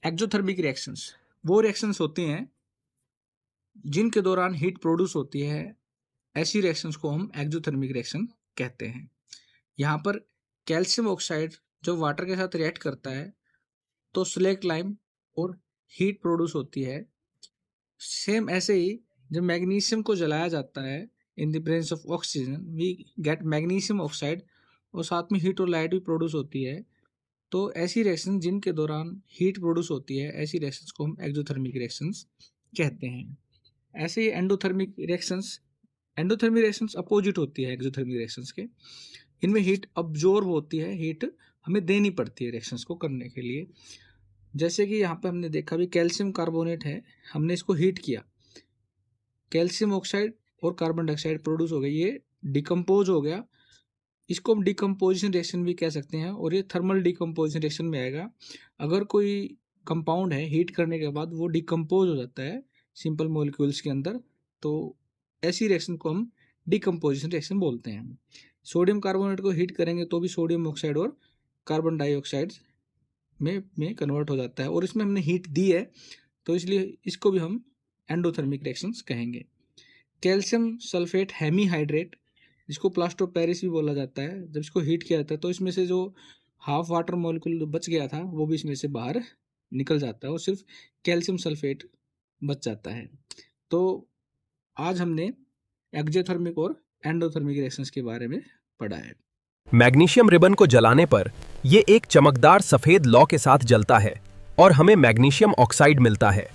Exothermic reactions वो reactions होती हैं जिनके दौरान हीट प्रोड्यूस होती है। ऐसी रिएक्शंस को हम एक्सोथर्मिक रिएक्शन कहते हैं। यहाँ पर कैल्शियम ऑक्साइड जब वाटर के साथ रिएक्ट करता है तो स्लेक लाइम और हीट प्रोड्यूस होती है। सेम ऐसे ही जब मैग्नीशियम को जलाया जाता है in the presence of oxygen we get magnesium oxide और साथ में हीट और लाइट भी प्रोड्यूस होती है। तो ऐसी रिएक्शन जिनके दौरान हीट प्रोड्यूस होती है ऐसी रिएक्शंस को हम एक्सोथर्मिक रिएक्शंस कहते हैं। ऐसे ही एंडोथर्मिक रिएक्शंस अपोजिट होती है एक्सोथर्मिक रिएक्शंस के। इनमें हीट अब्जॉर्ब होती है, हीट हमें देनी पड़ती है रिएक्शंस को करने के लिए। जैसे कि यहाँ पे हमने देखा भी कैल्शियम कार्बोनेट है, हमने इसको हीट किया, कैल्शियम ऑक्साइड और कार्बन डाइऑक्साइड प्रोड्यूस हो गई, ये डिकम्पोज हो गया। इसको हम डिकम्पोजिशन रिएक्शन भी कह सकते हैं और ये थर्मल डिकम्पोजिशन रिएक्शन में आएगा। अगर कोई कंपाउंड है हीट करने के बाद वो डिकम्पोज हो जाता है सिंपल मॉलिक्यूल्स के अंदर, तो ऐसी रिएक्शन को हम डिकम्पोजिशन रिएक्शन बोलते हैं। सोडियम कार्बोनेट को हीट करेंगे तो भी सोडियम ऑक्साइड और कार्बन डाइऑक्साइड में कन्वर्ट हो जाता है और इसमें हमने हीट दी है तो इसलिए इसको भी हम एंडोथर्मिक रिएक्शंस कहेंगे। कैल्शियम सल्फेट हेमीहाइड्रेट जिसको प्लास्टर ऑफ पेरिस भी बोला जाता है, जब इसको हीट किया जाता है तो इसमें से जो हाफ वाटर मॉलिक्यूल बच गया था वो भी इसमें से बाहर निकल जाता है और सिर्फ कैल्शियम सल्फेट बच जाता है। तो आज हमने एक्सोथर्मिक और एंडोथर्मिक रिएक्शंस के बारे में पढ़ा है। मैग्नीशियम रिबन को जलाने पर ये एक चमकदार सफेद लौ के साथ जलता है और हमें मैग्नीशियम ऑक्साइड मिलता है।